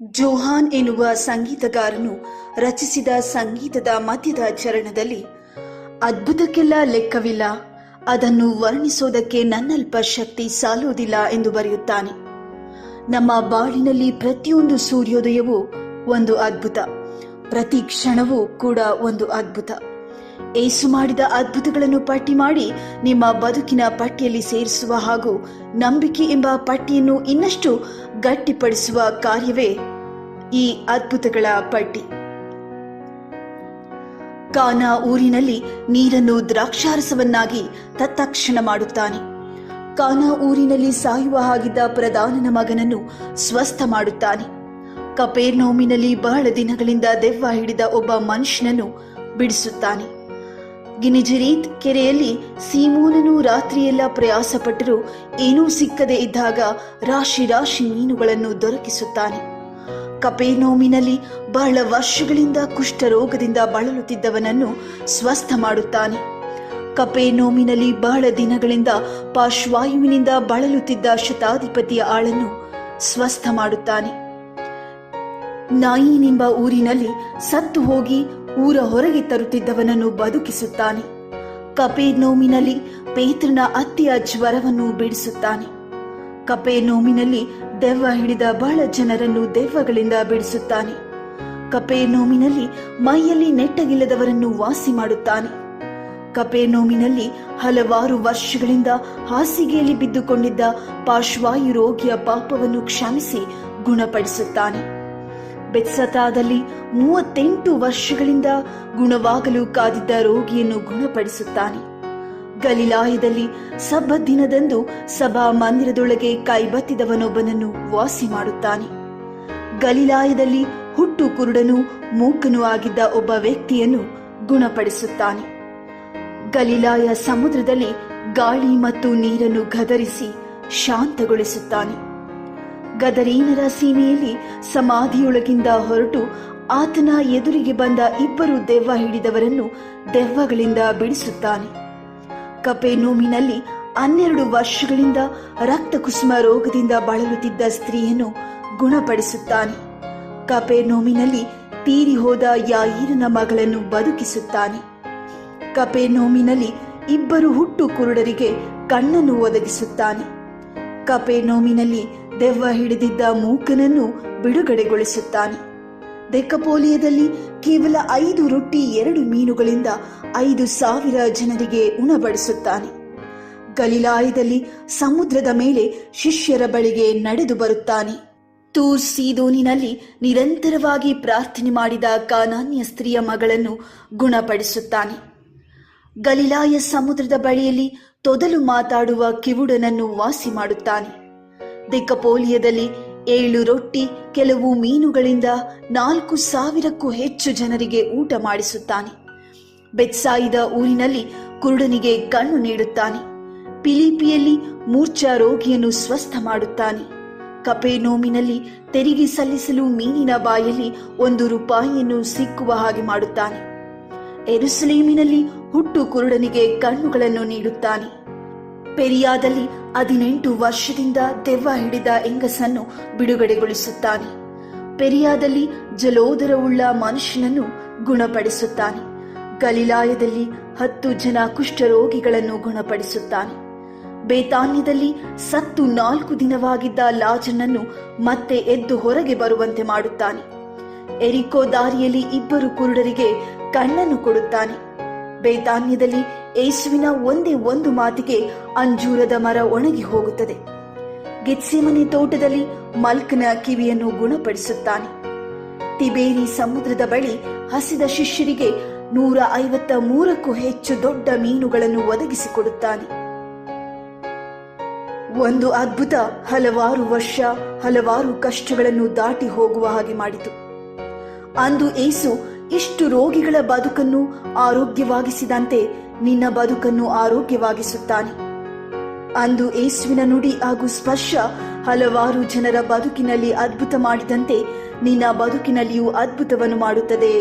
Johan ಎನ್ನುವ ಸಂಗೀತಗಾರನು ರಚಿಸಿದ ಸಂಗೀತದ ಮಧ್ಯದ ಚರಣದಲ್ಲಿ ಅದ್ಭುತಕ್ಕೆಲ್ಲ ಲೆಕ್ಕವಿಲ್ಲ, ಅದನ್ನು ವರ್ಣಿಸೋದಕ್ಕೆ ನನ್ನಲ್ಪ ಶಕ್ತಿ ಸಾಲುವುದಿಲ್ಲ ಎಂದು ಬರೆಯುತ್ತಾನೆ. ನಮ್ಮ ಬಾಳಿನಲ್ಲಿ ಪ್ರತಿಯೊಂದು ಸೂರ್ಯೋದಯವೂ ಒಂದು ಅದ್ಭುತ, ಪ್ರತಿ ಕ್ಷಣವೂ ಕೂಡ ಒಂದು ಅದ್ಭುತ. ಏಸು ಮಾಡಿದ ಅದ್ಭುತಗಳನ್ನು ಪಟ್ಟಿ ಮಾಡಿ ನಿಮ್ಮ ಬದುಕಿನ ಪಟ್ಟಿಯಲ್ಲಿ ಸೇರಿಸುವ ಹಾಗೂ ನಂಬಿಕೆ ಎಂಬ ಪಟ್ಟಿಯನ್ನು ಇನ್ನಷ್ಟು ಗಟ್ಟಿಪಡಿಸುವ ಕಾರ್ಯವೇ ಈ ಅದ್ಭುತಗಳ ಪಟ್ಟಿ. ಕಾನಾ ಊರಿನಲ್ಲಿ ನೀರನ್ನು ದ್ರಾಕ್ಷಾರಸವನ್ನಾಗಿ ತತ್ಕ್ಷಣ ಮಾಡುತ್ತಾನೆ. ಕಾನಾ ಊರಿನಲ್ಲಿ ಸಾಯುವ ಹಾಗಿದ್ದ ಪ್ರಧಾನನ ಮಗನನ್ನು ಸ್ವಸ್ಥ ಮಾಡುತ್ತಾನೆ. ಕಪೆರ್ನೌಮಿನಲ್ಲಿ ಬಹಳ ದಿನಗಳಿಂದ ದೆವ್ವ ಹಿಡಿದ ಒಬ್ಬ ಮನುಷ್ಯನನ್ನು ಬಿಡಿಸುತ್ತಾನೆ. ಗಿನಿಜರೀತ್ ಕೆರೆಯಲ್ಲಿ ಸೀಮೋನನು ರಾತ್ರಿಯೆಲ್ಲ ಪ್ರಯಾಸಪಟ್ಟರೂ ಏನೂ ಸಿಕ್ಕದೆ ಇದ್ದಾಗ ರಾಶಿ ರಾಶಿ ಮೀನುಗಳನ್ನು ದೊರಕಿಸುತ್ತಾನೆ. ಕಪೆರ್ನೌಮಿನಲ್ಲಿ ಬಹಳ ವರ್ಷಗಳಿಂದ ಕುಷ್ಠರೋಗದಿಂದ ಬಳಲುತ್ತಿದ್ದವನನ್ನು ಸ್ವಸ್ಥ ಮಾಡುತ್ತಾನೆ. ಕಪೆರ್ನೌಮಿನಲ್ಲಿ ಬಹಳ ದಿನಗಳಿಂದ ಪಾರ್ಶ್ವಾಯುವಿನಿಂದ ಬಳಲುತ್ತಿದ್ದ ಶತಾಧಿಪತಿಯ ಆಳನ್ನು ಸ್ವಸ್ಥ ಮಾಡುತ್ತಾನೆ. ನಾಯಿನೆಂಬ ಊರಿನಲ್ಲಿ ಸತ್ತು ಹೋಗಿ ಊರ ಹೊರಗೆ ತರುತ್ತಿದ್ದವನನ್ನು ಬದುಕಿಸುತ್ತಾನೆ. ಕಪೆರ್ನೌಮಿನಲ್ಲಿ ಪೇತ್ರನ ಅತ್ತೆಯ ಜ್ವರವನ್ನು ಬಿಡಿಸುತ್ತಾನೆ. ಕಪೆರ್ನೌಮಿನಲ್ಲಿ ದೆವ್ವ ಹಿಡಿದ ಬಹಳ ಜನರನ್ನು ದೆವ್ವಗಳಿಂದ ಬಿಡಿಸುತ್ತಾನೆ. ಕಪೆರ್ನೌಮಿನಲ್ಲಿ ಮೈಯಲ್ಲಿ ನೆಟ್ಟಗಿಲ್ಲದವರನ್ನು ವಾಸಿ ಮಾಡುತ್ತಾನೆ. ಕಪೆರ್ನೌಮಿನಲ್ಲಿ ಹಲವಾರು ವರ್ಷಗಳಿಂದ ಹಾಸಿಗೆಯಲ್ಲಿ ಬಿದ್ದುಕೊಂಡಿದ್ದ ಪಾರ್ಶ್ವಾಯು ರೋಗಿಯ ಪಾಪವನ್ನು ಕ್ಷಮಿಸಿ ಗುಣಪಡಿಸುತ್ತಾನೆ. ಬೆತ್ಸತಾದಲ್ಲಿ 38 ವರ್ಷಗಳಿಂದ ಗುಣವಾಗಲು ಕಾದಿದ್ದ ರೋಗಿಯನ್ನು ಗುಣಪಡಿಸುತ್ತಾನೆ. ಗಲಿಲಾಯದಲ್ಲಿ ಸಬ್ಬತ್ ದಿನದಂದು ಸಭಾ ಮಂದಿರದೊಳಗೆ ಕೈಬತ್ತಿದವನೊಬ್ಬನನ್ನು ವಾಸಿ ಮಾಡುತ್ತಾನೆ. ಗಲಿಲಾಯದಲ್ಲಿ ಹುಟ್ಟು ಕುರುಡನೂ ಮೂಕನೂ ಆಗಿದ್ದ ಒಬ್ಬ ವ್ಯಕ್ತಿಯನ್ನು ಗುಣಪಡಿಸುತ್ತಾನೆ. ಗಲಿಲಾಯ ಸಮುದ್ರದಲ್ಲಿ ಗಾಳಿ ಮತ್ತು ನೀರನ್ನು ಗದರಿಸಿ ಶಾಂತಗೊಳಿಸುತ್ತಾನೆ. ಗದರೀನರ ಸೀಮೆಯಲ್ಲಿ ಸಮಾಧಿಯೊಳಗಿಂದ ಹೊರಟು ಆತನ ಎದುರಿಗೆ ಬಂದ 2 ದೆವ್ವ ಹಿಡಿದವರನ್ನು ದೆವ್ವಗಳಿಂದ ಬಿಡಿಸುತ್ತಾನೆ. ಕಪೆರ್ನೌಮಿನಲ್ಲಿ 12 ವರ್ಷಗಳಿಂದ ರಕ್ತಕುಸುಮ ರೋಗದಿಂದ ಬಳಲುತ್ತಿದ್ದ ಸ್ತ್ರೀಯನ್ನು ಗುಣಪಡಿಸುತ್ತಾನೆ. ಕಪೆರ್ನೌಮಿನಲ್ಲಿ ತೀರಿ ಹೋದ ಯಾಯೀರನ ಮಗಳನ್ನು ಬದುಕಿಸುತ್ತಾನೆ. ಕಪೆರ್ನೌಮಿನಲ್ಲಿ 2 ಹುಟ್ಟು ಕುರುಡರಿಗೆ ಕಣ್ಣನ್ನು ಒದಗಿಸುತ್ತಾನೆ. ಕಪೆರ್ನೌಮಿನಲ್ಲಿ ದೆವ್ವ ಹಿಡಿದಿದ್ದ ಮೂಕನನ್ನು ಬಿಡುಗಡೆಗೊಳಿಸುತ್ತಾನೆ. ದೆಕಪೋಲಿಯದಲ್ಲಿ ಕೇವಲ 5 ರೊಟ್ಟಿ 2 ಮೀನುಗಳಿಂದ 5,000 ಜನರಿಗೆ ಉಣಬಡಿಸುತ್ತಾನೆ. ಗಲಿಲಾಯದಲ್ಲಿ ಸಮುದ್ರದ ಮೇಲೆ ಶಿಷ್ಯರ ಬಳಿಗೆ ನಡೆದು ಬರುತ್ತಾನೆ. ತೂರ್ ಸೀದೋನಿನಲ್ಲಿ ನಿರಂತರವಾಗಿ ಪ್ರಾರ್ಥನೆ ಮಾಡಿದ ಕಾನಾನ್ಯ ಸ್ತ್ರೀಯ ಮಗಳನ್ನು ಗುಣಪಡಿಸುತ್ತಾನೆ. ಗಲಿಲಾಯ ಸಮುದ್ರದ ಬಳಿಯಲ್ಲಿ ತೊದಲು ಮಾತಾಡುವ ಕಿವುಡನನ್ನು ವಾಸಿ ಮಾಡುತ್ತಾನೆ. ದೆಕಪೋಲಿಯದಲ್ಲಿ 7 ರೊಟ್ಟಿ ಕೆಲವು ಮೀನುಗಳಿಂದ 4,000ಕ್ಕೂ ಹೆಚ್ಚು ಜನರಿಗೆ ಊಟ ಮಾಡಿಸುತ್ತಾನೆ. ಬೆತ್ಸಾಯಿದ ಊರಿನಲ್ಲಿ ಕುರುಡನಿಗೆ ಕಣ್ಣು ನೀಡುತ್ತಾನೆ. ಫಿಲಿಪಿಯಲ್ಲಿ ಮೂರ್ಛಾ ರೋಗಿಯನ್ನು ಸ್ವಸ್ಥ ಮಾಡುತ್ತಾನೆ. ಕಪೆರ್ನೌಮಿನಲ್ಲಿ ತೆರಿಗೆ ಸಲ್ಲಿಸಲು ಮೀನಿನ ಬಾಯಲ್ಲಿ 1 ರೂಪಾಯಿಯನ್ನು ಸಿಕ್ಕುವ ಹಾಗೆ ಮಾಡುತ್ತಾನೆ. ಯೆರೂಸಲೇಮಿನಲ್ಲಿ ಹುಟ್ಟು ಕುರುಡನಿಗೆ ಕಣ್ಣುಗಳನ್ನು ನೀಡುತ್ತಾನೆ. ಪೆರಿಯಾದಲ್ಲಿ 18 ವರ್ಷದಿಂದ ದೆವ್ವ ಹಿಡಿದ ಹೆಂಗಸನ್ನು ಬಿಡುಗಡೆಗೊಳಿಸುತ್ತಾನೆ. ಪೆರಿಯಾದಲ್ಲಿ ಜಲೋದರವುಳ್ಳ ಮನುಷ್ಯನನ್ನು ಗುಣಪಡಿಸುತ್ತಾನೆ. ಗಲಿಲಾಯದಲ್ಲಿ 10 ಜನ ಕುಷ್ಠರೋಗಿಗಳನ್ನು ಗುಣಪಡಿಸುತ್ತಾನೆ. ಬೇತಾನ್ಯದಲ್ಲಿ ಸತ್ತು 4 ದಿನವಾಗಿದ್ದ ಲಾಜರನನ್ನು ಮತ್ತೆ ಎದ್ದು ಹೊರಗೆ ಬರುವಂತೆ ಮಾಡುತ್ತಾನೆ. ಎರಿಕೋ ದಾರಿಯಲ್ಲಿ 2 ಕುರುಡರಿಗೆ ಕಣ್ಣನ್ನು ಕೊಡುತ್ತಾನೆ. ಬೇತಾನ್ಯದಲ್ಲಿ ಯೇಸುವಿನ ಒಂದೇ ಒಂದು ಮಾತಿಗೆ ಅಂಜೂರದ ಮರ ಒಣಗಿ ಹೋಗುತ್ತದೆ. ಗೆತ್ಸೆಮನೆ ತೋಟದಲ್ಲಿ ಮಲ್ಕನ ಕಿವಿಯನ್ನು ಗುಣಪಡಿಸುತ್ತಾನೆ. ತಿಬೇರಿ ಸಮುದ್ರದ ಬಳಿ ಹಸಿದ ಶಿಷ್ಯರಿಗೆ 153ಕ್ಕೂ ಹೆಚ್ಚು ದೊಡ್ಡ ಮೀನುಗಳನ್ನು ಒದಗಿಸಿಕೊಡುತ್ತಾನೆ. ಒಂದು ಅದ್ಭುತ ಹಲವಾರು ವರ್ಷ ಹಲವಾರು ಕಷ್ಟಗಳನ್ನು ದಾಟಿ ಹೋಗುವ ಹಾಗೆ ಮಾಡಿತು. ಅಂದು ಯೇಸು ಇಷ್ಟು ರೋಗಿಗಳ ಬದುಕನ್ನು ಆರೋಗ್ಯವಾಗಿಸಿದಂತೆ ನಿನ್ನ ಬದುಕನ್ನು ಆರೋಗ್ಯವಾಗಿಸುತ್ತಾನೆ. ಅಂದು ಯೇಸುವಿನ ನುಡಿ ಹಾಗೂ ಸ್ಪರ್ಶ ಹಲವಾರು ಜನರ ಬದುಕಿನಲ್ಲಿ ಅದ್ಭುತ ಮಾಡಿದಂತೆ ನಿನ್ನ ಬದುಕಿನಲ್ಲಿಯೂ ಅದ್ಭುತವನ್ನು ಮಾಡುತ್ತದೆ.